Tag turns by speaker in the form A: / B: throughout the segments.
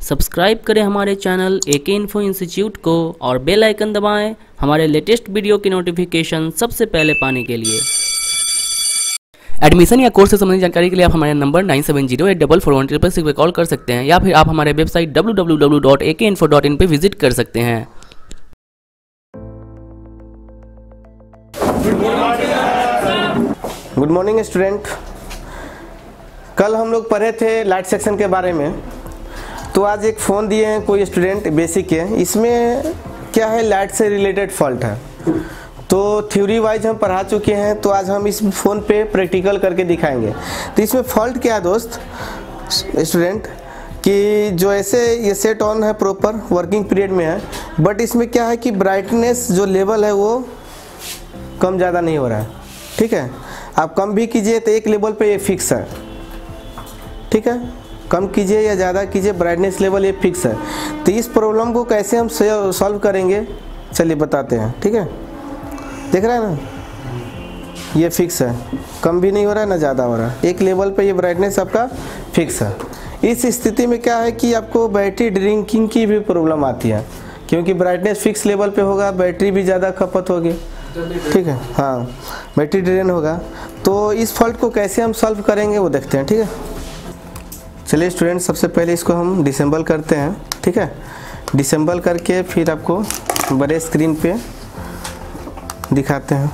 A: Subscribe करें हमारे channel एके info institute को और बेल आइकन दबाएं हमारे लेटेस्ट वीडियो की नोटिफिकेशन सबसे पहले पाने के लिए। एडमिशन या कोर्स से संबंधित जानकारी के लिए आप हमारे नंबर 97084416 पे कॉल कर सकते हैं या फिर आप हमारे वेबसाइट www.akeinfo.in पे विजिट कर सकते हैं।
B: Good morning student. कल हम लोग पढ़े थे लाइट सेक्शन के बारे में, तो आज एक फ़ोन दिए हैं कोई स्टूडेंट बेसिक के। इसमें क्या है, लाइट से रिलेटेड फॉल्ट है। तो थ्योरी वाइज हम पढ़ा चुके हैं, तो आज हम इस फ़ोन पे प्रैक्टिकल करके दिखाएंगे। तो इसमें फॉल्ट क्या है दोस्त स्टूडेंट, कि जो ऐसे ये सेट ऑन है, प्रॉपर वर्किंग पीरियड में है, बट इसमें क्या है कि ब्राइटनेस जो लेवल है वो कम ज़्यादा नहीं हो रहा है। ठीक है, आप कम भी कीजिए तो एक लेवल पे ये फिक्स है। ठीक है, कम कीजिए या ज़्यादा कीजिए, ब्राइटनेस लेवल ये फिक्स है। तो इस प्रॉब्लम को कैसे हम सॉल्व करेंगे, चलिए बताते हैं। ठीक है, देख रहे हैं ना, ये फिक्स है, कम भी नहीं हो रहा है ना ज़्यादा हो रहा है, एक लेवल पे ये ब्राइटनेस आपका फिक्स है। इस स्थिति में क्या है कि आपको बैटरी ड्रिंकिंग की भी प्रॉब्लम आती है, क्योंकि ब्राइटनेस फिक्स लेवल पे होगा, बैटरी भी ज़्यादा खपत होगी। ठीक है, हाँ, बैटरी ड्रेन होगा। तो इस फॉल्ट को कैसे हम सॉल्व करेंगे वो देखते हैं। ठीक है, चलिए स्टूडेंट, सबसे पहले इसको हम डिसेंबल करते हैं। ठीक है, डिसेंबल करके फिर आपको बड़े स्क्रीन पे दिखाते हैं।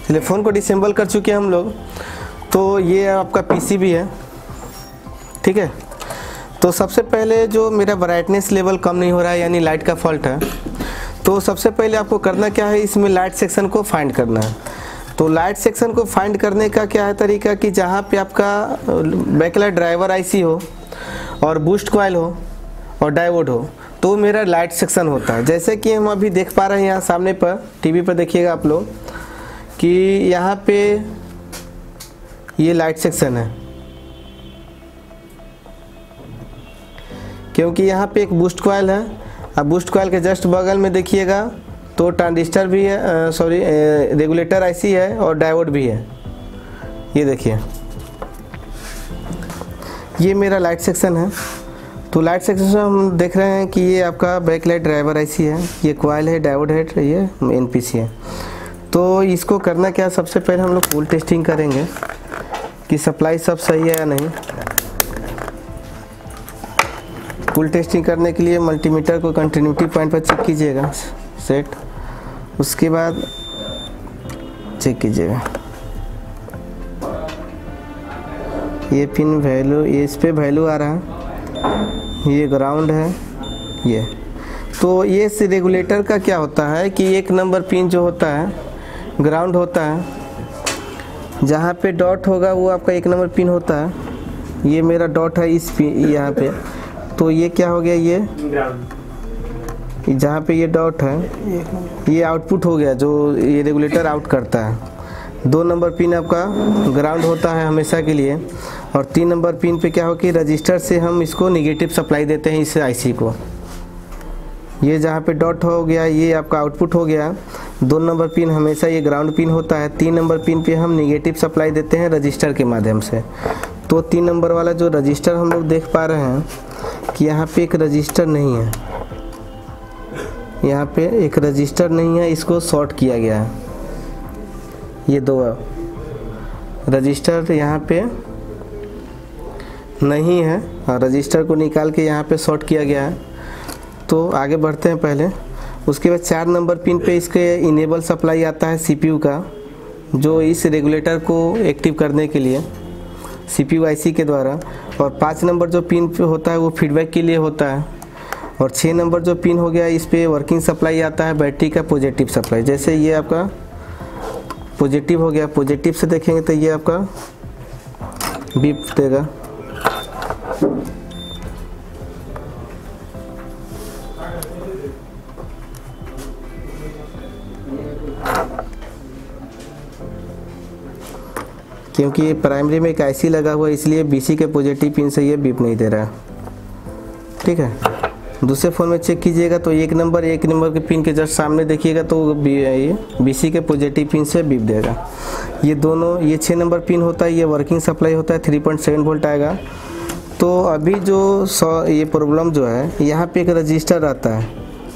B: चलिए, फ़ोन को डिसेंबल कर चुके हैं हम लोग। तो ये आपका पीसीबी है। ठीक है, तो सबसे पहले जो मेरा ब्राइटनेस लेवल कम नहीं हो रहा है, यानी लाइट का फॉल्ट है, तो सबसे पहले आपको करना क्या है, इसमें लाइट सेक्शन को फाइंड करना है। तो लाइट सेक्शन को फाइंड करने का क्या है तरीका, कि जहाँ पे आपका बैकलाइट ड्राइवर आईसी हो और बूस्ट कॉइल हो और डायोड हो, तो मेरा लाइट सेक्शन होता है। जैसे कि हम अभी देख पा रहे हैं यहाँ सामने पर, टीवी पर देखिएगा आप लोग, कि यहाँ पे ये लाइट सेक्शन है, क्योंकि यहाँ पे एक बूस्ट कॉइल है। अब बूस्ट कॉइल के जस्ट बगल में देखिएगा तो ट्रांजिस्टर भी है, सॉरी रेगुलेटर आईसी है और डायोड भी है। ये देखिए, ये मेरा लाइट सेक्शन है। तो लाइट सेक्शन में हम देख रहे हैं कि ये आपका बैकलाइट ड्राइवर आईसी है, ये कॉइल है, डायोड है, ये एनपीसी है। तो इसको करना क्या, सबसे पहले हम लोग पुल टेस्टिंग करेंगे कि सप्लाई सब सही है या नहीं। पुल टेस्टिंग करने के लिए मल्टीमीटर को कंटिन्यूटी पॉइंट पर चेक कीजिएगा, सेट, उसके बाद चेक कीजिएगा ये पिन वैल्यू, ये इस पे वैल्यू आ रहा है, ये ग्राउंड है ये। तो ये रेगुलेटर का क्या होता है कि एक नंबर पिन जो होता है ग्राउंड होता है, जहाँ पे डॉट होगा वो आपका एक नंबर पिन होता है। ये मेरा डॉट है इस पिन यहाँ पे, तो ये क्या हो गया, ये जहाँ पे ये डॉट है ये आउटपुट हो गया, जो ये रेगुलेटर आउट करता है। 2 नंबर पिन आपका ग्राउंड होता है हमेशा के लिए, और 3 नंबर पिन पे क्या हो कि रजिस्टर से हम इसको निगेटिव सप्लाई देते हैं इस आईसी को। ये जहाँ पे डॉट हो गया ये आपका आउटपुट हो गया। 2 नंबर पिन हमेशा ये ग्राउंड पिन होता है। 3 नंबर पिन पे हम निगेटिव सप्लाई देते हैं रजिस्टर के माध्यम से। तो 3 नंबर वाला जो रजिस्टर हम लोग देख पा रहे हैं कि यहाँ पे एक रजिस्टर नहीं है, यहाँ पे एक रजिस्टर नहीं है, इसको शॉर्ट किया गया है। ये 2 रजिस्टर यहाँ पे नहीं है और रजिस्टर को निकाल के यहाँ पे शॉर्ट किया गया है। तो आगे बढ़ते हैं पहले। उसके बाद 4 नंबर पिन पे इसके इनेबल सप्लाई आता है सीपीयू का, जो इस रेगुलेटर को एक्टिव करने के लिए सीपीयू आईसी के द्वारा। और 5 नंबर जो पिन पे होता है वो फीडबैक के लिए होता है। और 6 नंबर जो पिन हो गया, इस पे वर्किंग सप्लाई आता है बैटरी का पॉजिटिव सप्लाई। जैसे ये आपका पॉजिटिव हो गया, पॉजिटिव से देखेंगे तो ये आपका बीप देगा। क्योंकि ये प्राइमरी में एक आईसी लगा हुआ है, इसलिए बीसी के पॉजिटिव पिन से ये बीप नहीं दे रहा है। ठीक है। दूसरे फ़ोन में चेक कीजिएगा तो एक नंबर के पिन के जस्ट सामने देखिएगा तो ये BC के पॉजिटिव पिन से बीप देगा। ये दोनों, ये 6 नंबर पिन होता है, ये वर्किंग सप्लाई होता है, 3.7 वोल्ट आएगा। तो अभी जो ये प्रॉब्लम जो है, यहाँ पे एक रजिस्टर रहता है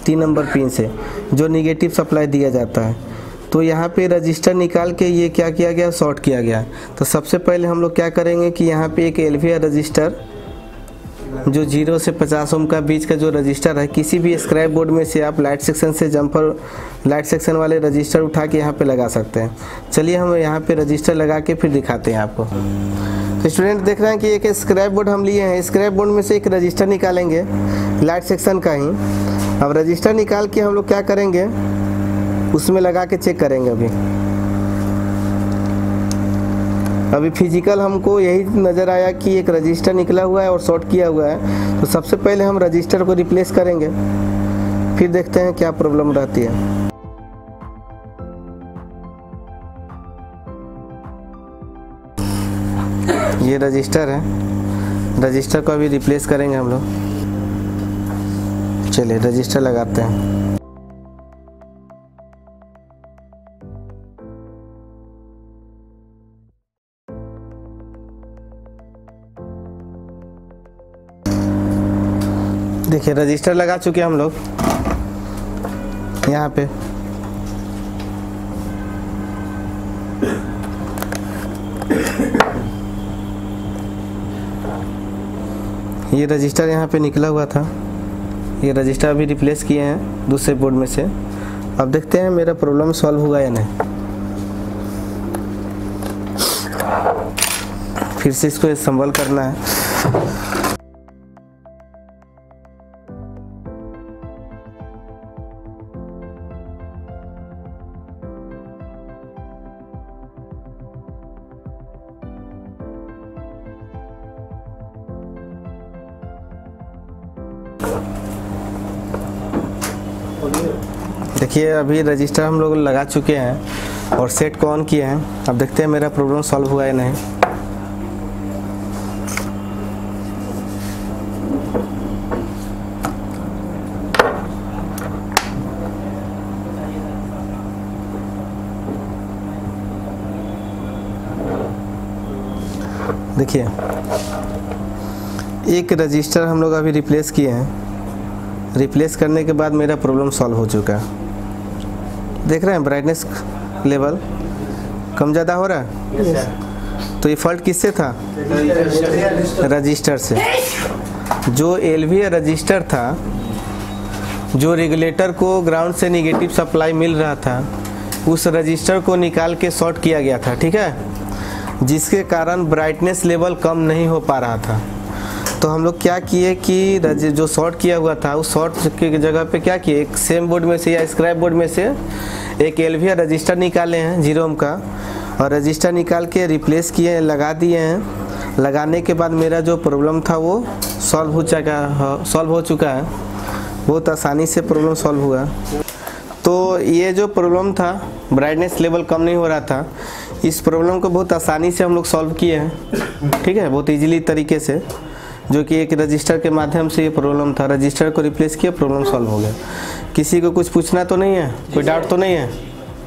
B: 3 नंबर पिन से जो निगेटिव सप्लाई दिया जाता है। तो यहाँ पे रजिस्टर निकाल के ये क्या किया गया, शॉर्ट किया गया। तो सबसे पहले हम लोग क्या करेंगे कि यहाँ पे एक LVR रजिस्टर जो 0 से 50 ओम का बीच का जो रजिस्टर है, किसी भी स्क्रैप बोर्ड में से आप लाइट सेक्शन से जंपर लाइट सेक्शन वाले रजिस्टर उठा के यहाँ पे लगा सकते हैं। चलिए हम यहाँ पे रजिस्टर लगा के फिर दिखाते हैं आपको। तो स्टूडेंट देख रहे हैं कि एक स्क्रैप बोर्ड हम लिए हैं, स्क्रैप बोर्ड में से एक रजिस्टर निकालेंगे लाइट सेक्शन का ही। अब रजिस्टर निकाल के हम लोग क्या करेंगे, उसमें लगा के चेक करेंगे। अभी फिजिकल हमको यही नज़र आया कि एक रजिस्टर निकला हुआ है और शॉर्ट किया हुआ है। तो सबसे पहले हम रजिस्टर को रिप्लेस करेंगे, फिर देखते हैं क्या प्रॉब्लम रहती है। ये रजिस्टर है, रजिस्टर को अभी रिप्लेस करेंगे हम लोग। चलिए रजिस्टर लगाते हैं। देखिए रजिस्टर लगा चुके हैं हम लोग यहाँ पे। ये रजिस्टर यहाँ पे निकला हुआ था, ये रजिस्टर अभी रिप्लेस किए हैं दूसरे बोर्ड में से। अब देखते हैं मेरा प्रॉब्लम सॉल्व हुआ या नहीं। फिर से इसको संभल करना है। देखिए अभी रजिस्टर हम लोग लगा चुके हैं और सेट को ऑन किए हैं। अब देखते हैं मेरा प्रॉब्लम सॉल्व हुआ है नहीं। देखिए एक रजिस्टर हम लोग अभी रिप्लेस किए हैं। रिप्लेस करने के बाद मेरा प्रॉब्लम सॉल्व हो चुका है। देख रहे हैं ब्राइटनेस लेवल कम ज़्यादा हो रहा है। तो ये फॉल्ट किससे था? रजिस्टर से। जो LVR रजिस्टर था, जो रेगुलेटर को ग्राउंड से नेगेटिव सप्लाई मिल रहा था, उस रजिस्टर को निकाल के शॉर्ट किया गया था, ठीक है, जिसके कारण ब्राइटनेस लेवल कम नहीं हो पा रहा था। तो हम लोग क्या किए कि जो शॉर्ट किया हुआ था उस शॉर्ट की जगह पे क्या किए, एक सेम बोर्ड में से या स्क्रैप बोर्ड में से एक LVR रजिस्टर निकाले हैं 0 ओम का, और रजिस्टर निकाल के रिप्लेस किए, लगा दिए हैं। लगाने के बाद मेरा जो प्रॉब्लम था वो सॉल्व हो चुका है। बहुत आसानी से प्रॉब्लम सॉल्व हुआ। तो ये जो प्रॉब्लम था, ब्राइटनेस लेवल कम नहीं हो रहा था, इस प्रॉब्लम को बहुत आसानी से हम लोग सॉल्व किए हैं, ठीक है, बहुत इजीली तरीके से, जो कि एक रजिस्टर के माध्यम से ये प्रॉब्लम था। रजिस्टर को रिप्लेस किया, प्रॉब्लम सॉल्व हो गया। किसी को कुछ पूछना तो नहीं है, कोई डाउट तो नहीं है?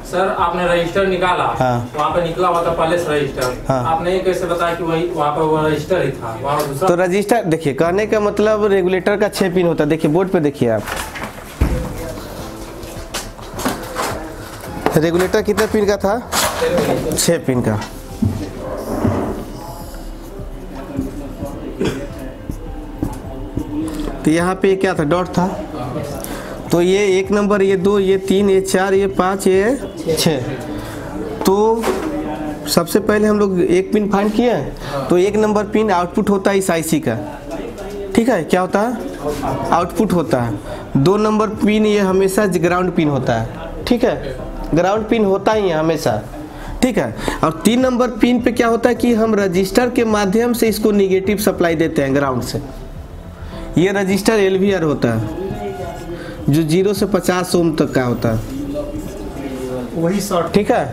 C: सर आपने रजिस्टर निकाला,
B: हाँ,
C: वहाँ पे निकला हुआ था पहले से रजिस्टर,
B: हाँ, आपने
C: ये कैसे बताया कि वही वहाँ पे वो रजिस्टर ही था? वहाँ दूसरा
B: तो रजिस्टर, देखिए कहने का मतलब रेगुलेटर का 6 पिन होता है। देखिए बोर्ड पे देखिए आप, रेगुलेटर कितने पिन का था? 6 पिन का। तो यहाँ पे क्या था? डॉट था। तो ये 1 नंबर, ये 2, ये 3, ये 4, ये 5, ये 6। तो सबसे पहले हम लोग एक पिन फाइंड किए। तो 1 नंबर पिन आउटपुट होता है इस IC का, ठीक है, क्या होता है? आउटपुट होता है। 2 नंबर पिन ये हमेशा ग्राउंड पिन होता है, ठीक है, ग्राउंड पिन होता ही है हमेशा, ठीक है। और 3 नंबर पिन पे क्या होता है कि हम रजिस्टर के माध्यम से इसको निगेटिव सप्लाई देते हैं ग्राउंड से। ये रजिस्टर LVR होता है जो 0 से 50 ओम तक का होता है,
C: वही शॉर्ट,
B: ठीक है।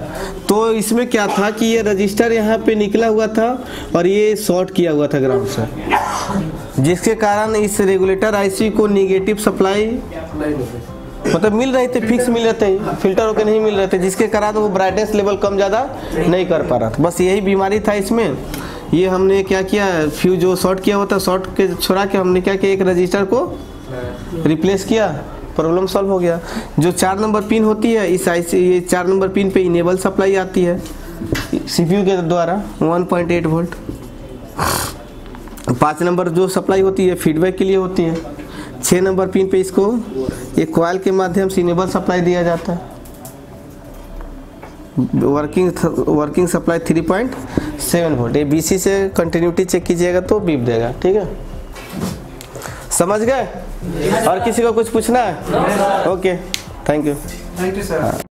B: तो इसमें क्या था कि ये रजिस्टर यहाँ पे निकला हुआ था और ये शॉर्ट किया हुआ था ग्राउंड से। जिसके कारण इस रेगुलेटर आईसी को निगेटिव सप्लाई मतलब मिल रहे थे, फिक्स मिल रहे थे, फिल्टर होकर नहीं मिल रहे थे, जिसके कारण वो ब्राइटनेस लेवल कम ज़्यादा नहीं कर पा रहा था। बस यही बीमारी था इसमें। ये हमने क्या किया, फ्यूज जो शॉर्ट किया हुआ था, शॉर्ट के छोड़ा के हमने क्या किया, एक रजिस्टर को रिप्लेस किया, प्रॉब्लम सॉल्व हो गया। जो 4 नंबर पिन होती है इस आईसी, ये 4 नंबर पिन पे इनेबल सप्लाई आती है सीपीयू के द्वारा 1.8 वोल्ट। 5 नंबर जो सप्लाई होती है फीडबैक के लिए होती है। 6 नंबर पिन पे इसको एक कॉइल के माध्यम से इनेबल सप्लाई दिया जाता है। Working supply 3.7 volt. ये बीसी से कंटिन्यूटी चेक कीजिएगा तो बीप देगा। ठीक है, समझ गए? और किसी को कुछ पूछना है? Okay, thank you sir.